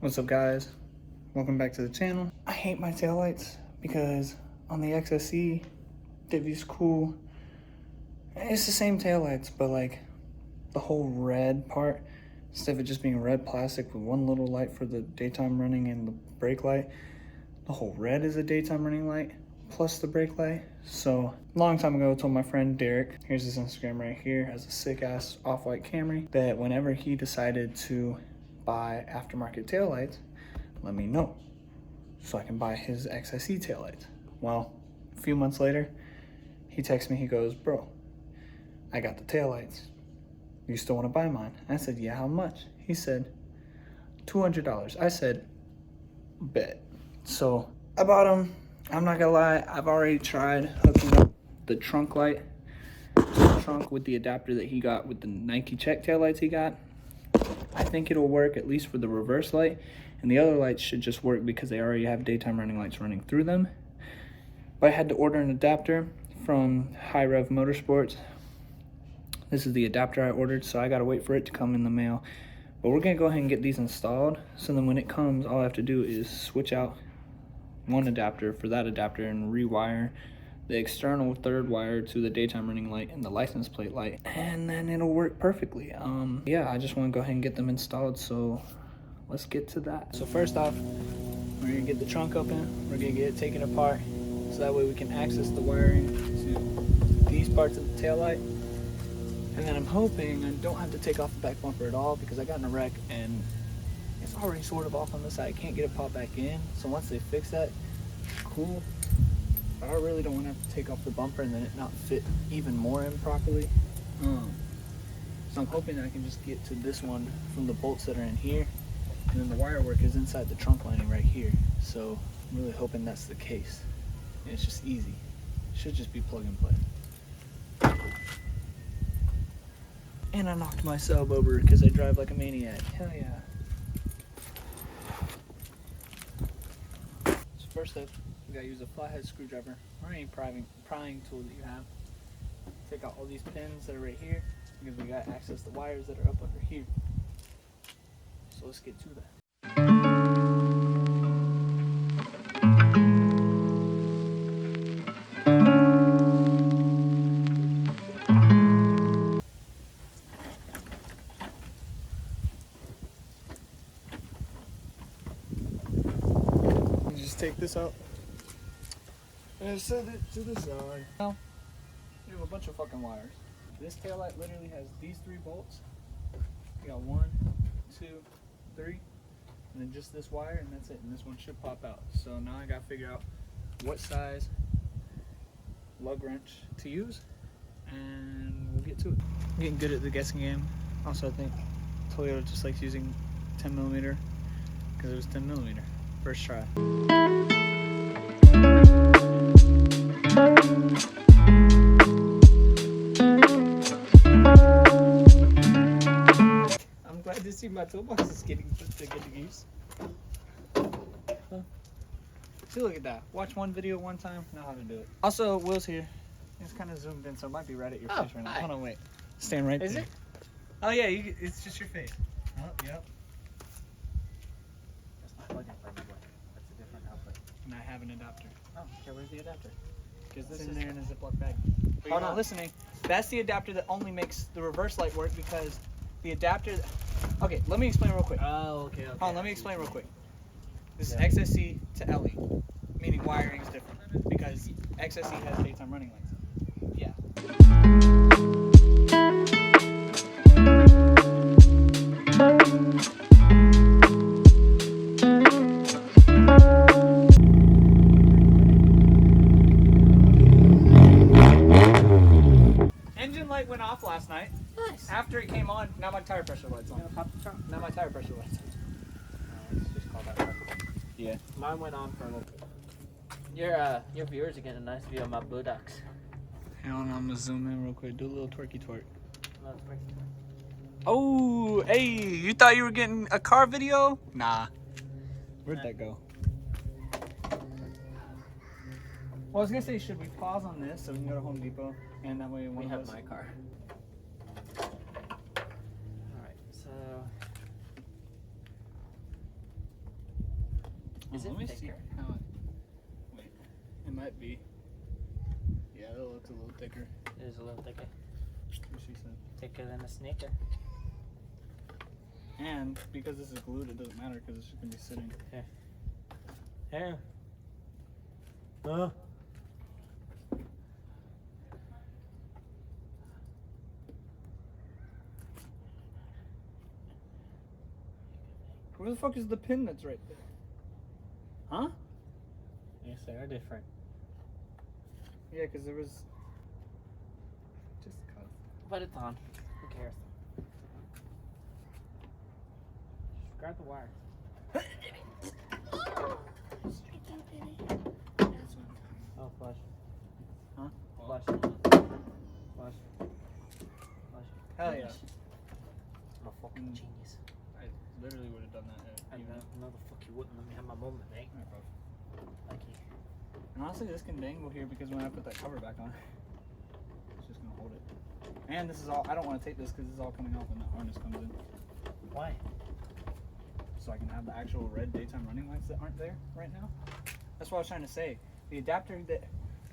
What's up, guys? Welcome back to the channel. I hate my taillights because on the XSE, they're these cool, it's the same taillights, but like the whole red part, instead of it just being red plastic with one little light for the daytime running and the brake light, the whole red is a daytime running light plus the brake light. So a long time ago, I told my friend Derek, here's his Instagram right here, has a sick ass off-white Camry, that whenever he decided to buy aftermarket taillights, let me know so I can buy his XSE taillights. Well, a few months later, he texts me, he goes, bro, I got the taillights. You still want to buy mine? I said, yeah, how much? He said, $200. I said, bet. So I bought them. I'm not gonna lie, I've already tried hooking up the trunk light to the trunk with the adapter that he got with the Nike check taillights he got. I think it'll work at least for the reverse light, and the other lights should just work because they already have daytime running lights running through them. But I had to order an adapter from High Rev Motorsports. This is the adapter I ordered, so I gotta wait for it to come in the mail. But we're gonna go ahead and get these installed, so then when it comes, all I have to do is switch out one adapter for that adapter and rewire the external third wire to the daytime running light and the license plate light, and then it'll work perfectly. Yeah, I just want to go ahead and get them installed, so let's get to that. So first off, we're gonna get the trunk open, we're gonna get it taken apart, so that way we can access the wiring to these parts of the tail light. And then I'm hoping I don't have to take off the back bumper at all, because I got in a wreck and it's already sort of off on the side. I can't get it popped back in, so once they fix that, cool. But I really don't want to have to take off the bumper and then it not fit even more in properly. So I'm hoping I can just get to this one from the bolts that are in here, and then the wire work is inside the trunk lining right here. So I'm really hoping that's the case. And it's just easy. It should just be plug and play. And I knocked my sub over because I drive like a maniac. Hell yeah. So first up, we gotta use a flathead screwdriver or any prying tool that you have. Take out all these pins that are right here, because we gotta access the wires that are up under here. So let's get to that. Just take this out and set it to the side. Now, we have a bunch of fucking wires. This taillight literally has these 3 bolts. We got 1, 2, 3, and then just this wire, and that's it. And this one should pop out. So now I gotta figure out what size lug wrench to use, and we'll get to it. I'm getting good at the guessing game. Also, I think Toyota just likes using 10mm because it was 10mm. First try. I'm glad to see my toolbox is getting put to good use. Huh. See, look at that. Watch one video one time, know how to do it. Also, Will's here. It's kind of zoomed in, so it might be right at your face right now. Hi. Hold on, wait. Stand right there. Is it? Oh yeah, it's just your face. Oh, yep. That's not plugging for me. That's a different output. And I have an adapter. Oh, okay, where's the adapter? Because this is in there in a Ziploc bag. But you're Hold not on. listening. That's the adapter that only makes the reverse light work, because the adapter... Okay, let me explain real quick. Oh, okay, okay. Hold on, let me explain real quick. This Yeah. is XSE to LE, meaning wiring is different, because XSE has daytime running lights. Yeah. Engine light went off last night. Nice. After it came on, now my tire pressure light's You on. gonna pop the trunk? Now my tire pressure light's on. Let's just call that right. Yeah. Mine went on for a little bit. Your viewers are getting a nice view of my buttocks. Hang on, I'm gonna zoom in real quick. Do a little twerky twerk. Love twerking. Oh, hey, you thought you were getting a car video? Nah. Where'd that go? Well, I was gonna say, should we pause on this so we can go to Home Depot, and that way We one have of us... my car. Alright, so Is Let it me thicker? see how wait, it might be. Yeah, that looks a little thicker. It is a little thicker. What she said. Thicker than a sneaker. And because this is glued, it doesn't matter because it's just gonna be sitting. Here. Where the fuck is the pin that's right there? Huh? Yes, they are different. Yeah, because there was just cause. But it's on. Who cares? Just grab the wire. Oh, flush. Huh? Flush. Flush. Flush. Hell yeah. I'm a fucking genius. I literally would have done that. I know the fuck you wouldn't let me have my moment, mate. Thank you. And honestly, this can dangle here because when I put that cover back on, it's just gonna hold it. And this is all. I don't want to take this because this is all coming off when the harness comes in. Why? So I can have the actual red daytime running lights that aren't there right now. That's what I was trying to say. The adapter that.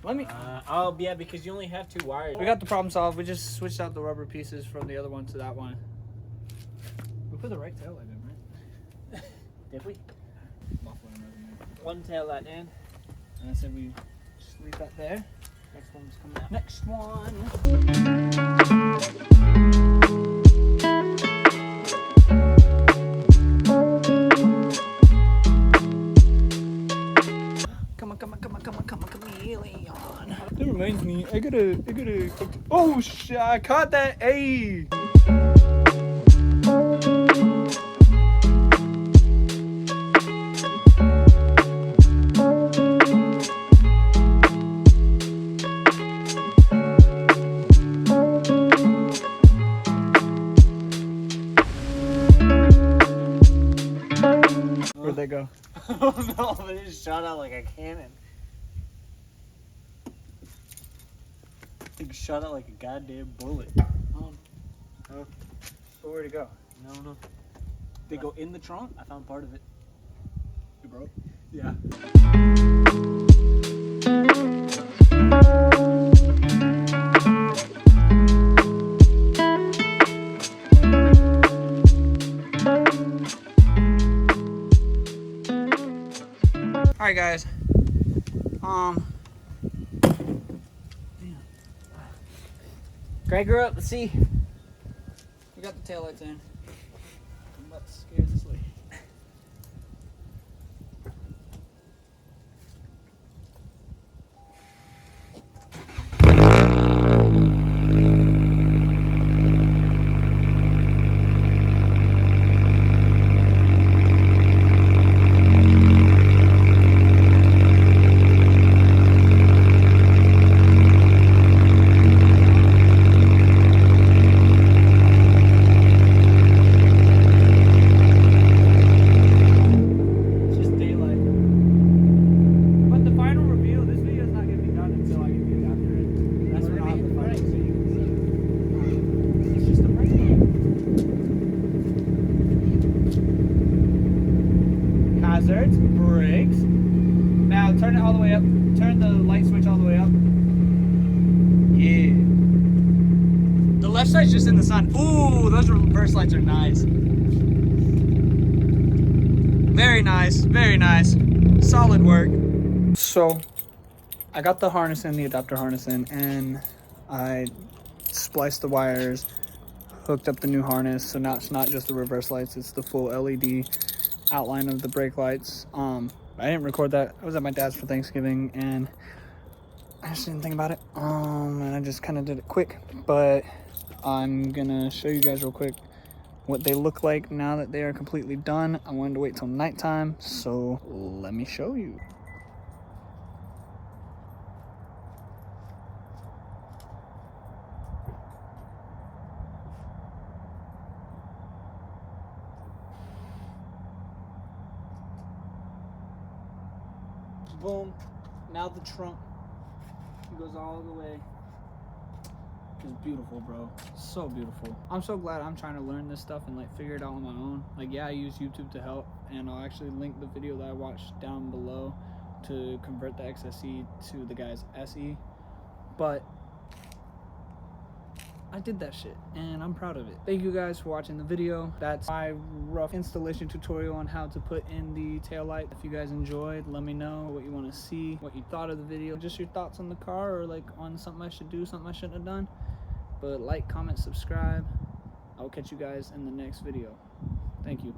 Let me. Oh yeah, because you only have 2 wires. We got the problem solved. We just switched out the rubber pieces from the other one to that one. We put the right tail light in, right? Did we? Muffler and everything. One tail light in. And I said we just leave that there. Next one's coming out. Next one. Come on, chameleon. That reminds me, I gotta. Oh shit! I caught that. Hey. Where'd they go? Oh no, they just shot out like a cannon. It shot out like a goddamn bullet. Oh. So where'd it go? No. They go in the trunk? I found part of it. It broke? Yeah. Alright guys. Greg her up, let's see. We got the taillights in. I'm about to scare this lady. Hazards, brakes. Now turn it all the way up. Turn the light switch all the way up. Yeah. The left side's just in the sun. Ooh, those reverse lights are nice. Very nice, very nice. Solid work. So, I got the harness in, the adapter harness in, and I spliced the wires, hooked up the new harness, so now it's not just the reverse lights, it's the full LED outline of the brake lights. I didn't record that. I was at my dad's for Thanksgiving and I just didn't think about it. And I just kind of did it quick, but I'm gonna show you guys real quick what they look like now that they are completely done. I wanted to wait till nighttime, so let me show you. Boom. Now the trunk goes all the way. It's beautiful, bro. So beautiful. I'm so glad I'm trying to learn this stuff and like figure it out on my own. Like, yeah, I use YouTube to help, and I'll actually link the video that I watched down below to convert the XSE to the guy's SE. But I did that shit and I'm proud of it. Thank you guys for watching the video. That's my rough installation tutorial on how to put in the taillight. If you guys enjoyed, let me know what you want to see, what you thought of the video, just your thoughts on the car, or like on something I should do, something I shouldn't have done. But like, comment, subscribe. I'll catch you guys in the next video. Thank you.